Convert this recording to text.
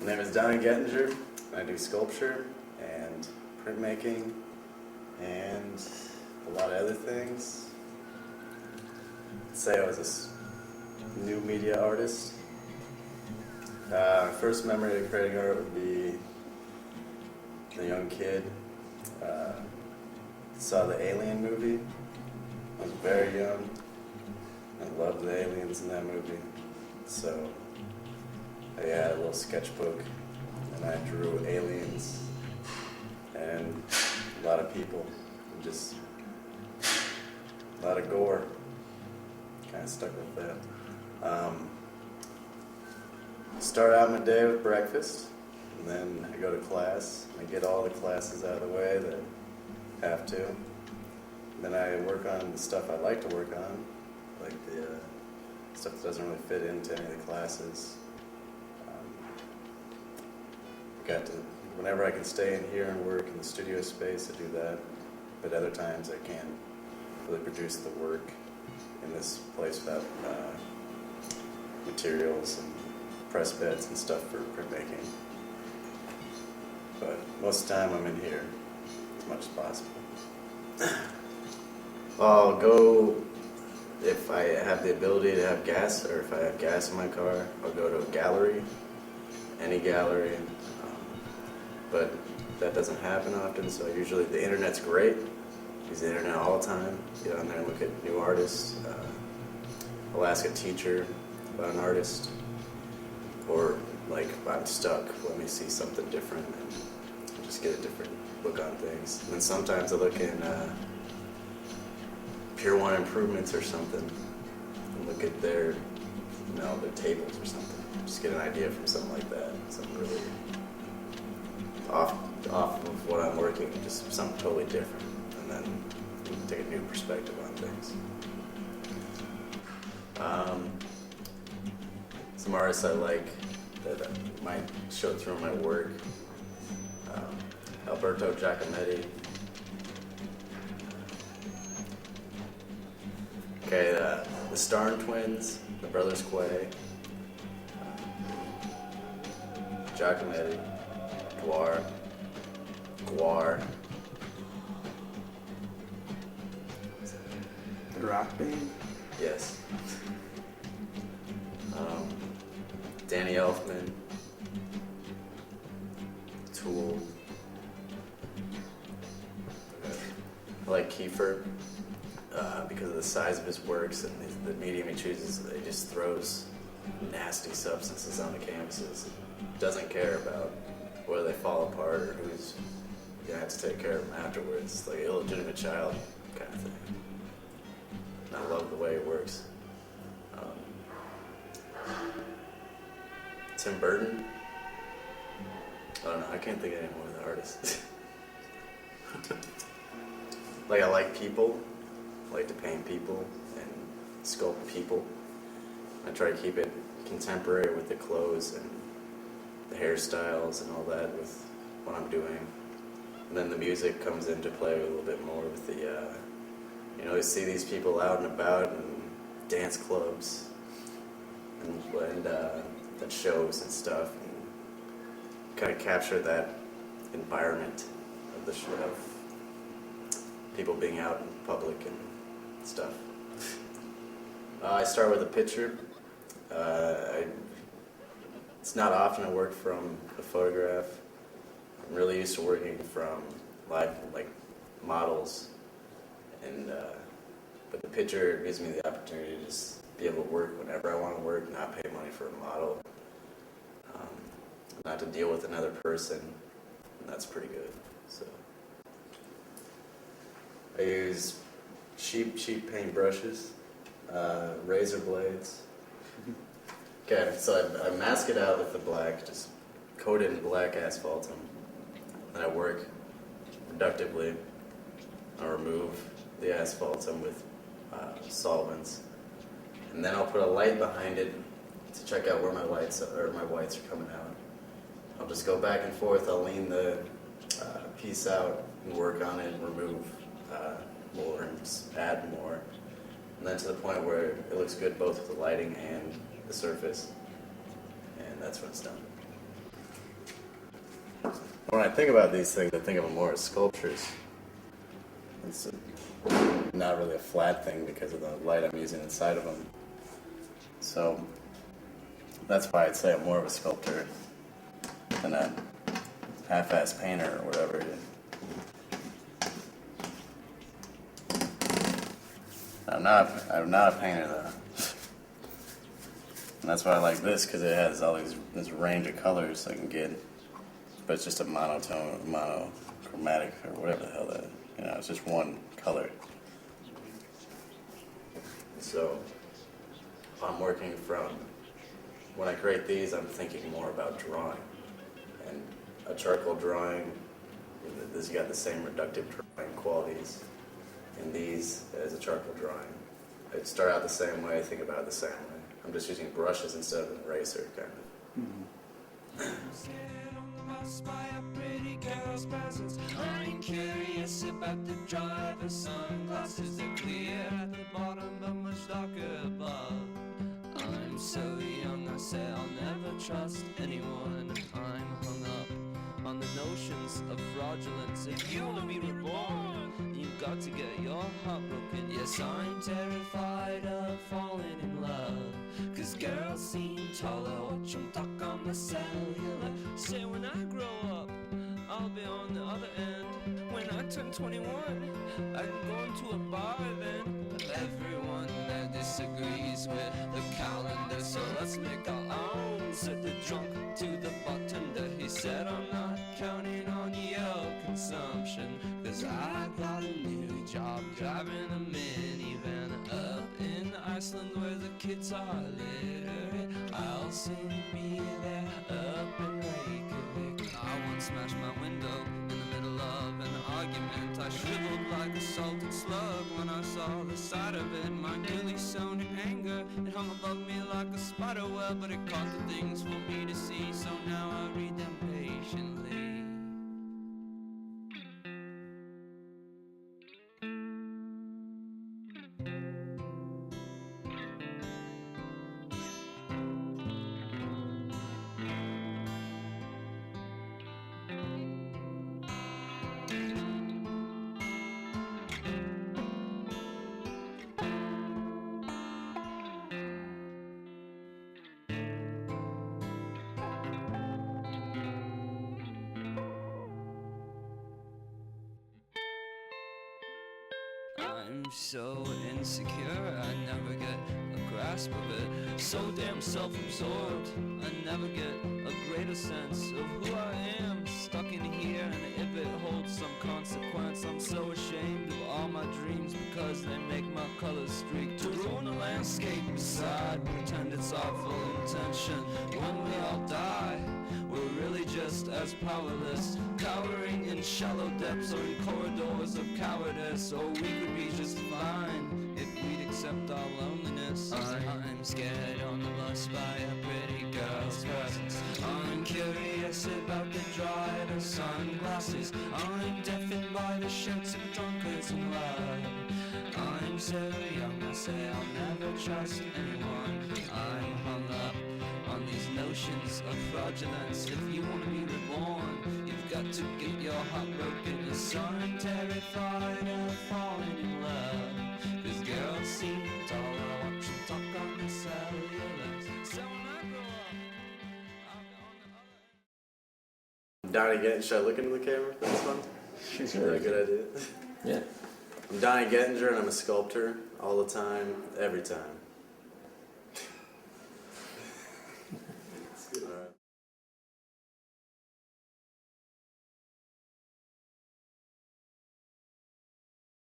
My name is Donnie Gettinger. I do sculpture and printmaking and a lot of other things. I'd say I was a new media artist. My first memory of creating art would be a young kid. Saw the Alien movie. I was very young. I loved the aliens in that movie. So I had a little sketchbook and I drew aliens and a lot of people and just a lot of gore. Kind of stuck with that. Start out my day with breakfast, and then I go to class. I get all the classes out of the way that I have to. And then I work on the stuff I like to work on, like the stuff that doesn't really fit into any of the classes. Whenever I can stay in here and work in the studio space, I do that. But other times I can't really produce the work in this place without materials and press beds and stuff for printmaking. But most of the time I'm in here as much as possible. I'll go, if I have the ability to have gas, or if I have gas in my car, I'll go to a gallery, any gallery. But that doesn't happen often, so usually the internet's great. Use the internet all the time. Get on there and look at new artists. I'll ask a teacher about an artist. Or, like, if I'm stuck, let me see something different and just get a different look on things. And then sometimes I look in Pier 1 Improvements or something and look at their tables or something. Just get an idea from something like that. Something really off of what I'm working, just something totally different. And then you can take a new perspective on things. Some artists I like that I might show through my work. Alberto Giacometti. Okay, the Starn twins, the brothers Quay. Giacometti, Guar. The rock band? Yes. Danny Elfman, Tool. I like Kiefer because of the size of his works and the medium he chooses. He just throws nasty substances on the canvases. Doesn't care about whether they fall apart or who's gonna have to take care of them afterwards. It's like an illegitimate child kind of thing. And I love the way it works. Tim Burton? I don't know, I can't think of any more of the artists. Like, I like people. I like to paint people and sculpt people. I try to keep it contemporary with the clothes and the hairstyles and all that with what I'm doing. And then the music comes into play a little bit more with the, you see these people out and about in dance clubs and at shows and stuff, and kind of capture that environment of the show, of people being out in public and stuff. I start with a picture. It's not often I work from a photograph. I'm really used to working from live, like models, and but the picture gives me the opportunity to just be able to work whenever I want to work, not pay money for a model, not to deal with another person, and that's pretty good. So I use cheap paint brushes, razor blades. Okay, so I mask it out with the black, just coat it in black asphaltum. Then I work productively. I remove the asphaltum with solvents, and then I'll put a light behind it to check out where my whites are coming out. I'll just go back and forth. I'll lean the piece out and work on it and remove more and add more, and then to the point where it looks good both with the lighting and the surface, and that's when it's done. When I think about these things, I think of them more as sculptures. It's not really a flat thing because of the light I'm using inside of them. So that's why I'd say I'm more of a sculptor than a half-ass painter or whatever. I'm not a painter though. And that's why I like this, because it has all this range of colors I can get. But it's just a monochromatic, or whatever the hell that, it's just one color. So I'm working from, when I create these, I'm thinking more about drawing. And a charcoal drawing, this got the same reductive drawing qualities in these as a charcoal drawing. I'd start out the same way, think about it the same way. I'm just using brushes instead of an eraser, kind of. By a pretty girl's presence, I'm curious about the driver's sunglasses. They're clear at the bottom but much darker above. I'm so young, I say I'll never trust anyone. I'm hung up on the notions of fraudulence. If you wanna be reborn, you've got to get your heart broken. Yes, I'm terrified of falling in love, 'cause girls seem taller, watch them talk on the cellular. Say when I grow up, I'll be on the other end. When I turn 21, I can go into a bar then. Everyone there disagrees with the calendar, so let's make our own. Said the drunk to the bartender, he said I'm not counting on your consumption, 'cause I got a new job driving a minivan up in Iceland where the kids are literate. I'll soon be there up in Reykjavik. I once smashed my window in the middle of an argument. I shriveled like a salted slug when I saw the side of it. My newly sown in anger, it hung above me like a spider web, but it caught the things for me to see, so now I read them patiently. I'm so insecure, I never get a grasp of it. So damn self-absorbed, I never get a greater sense of who I am. Stuck in here, and if it holds some consequence, I'm so ashamed of all my dreams because they make my colors streak. To ruin a landscape beside, pretend it's our full intention. When we all die, we're really just as powerless, cowering in shallow depths or in corridors of cowardice. Or we could be just fine if we'd accept our loneliness. I'm scared on the bus by a pretty girl's presence. I'm curious about the driver's sunglasses. I'm deafened by the shouts of drunkards in love. I'm so young, I say I'll never trust anyone. I'm hung up on these notions of fraudulence. If you want to be reborn, you've got to get your heart broken. Yes, I'm terrified of falling in love, 'cause girls seem taller, watch them talk on the cellular. So when I grow up, I'll be on the other end. Donnie Gettinger, should I look into the camera for this one? Is that a good idea? Yeah. I'm Donnie Gettinger and I'm a sculptor all the time, every time.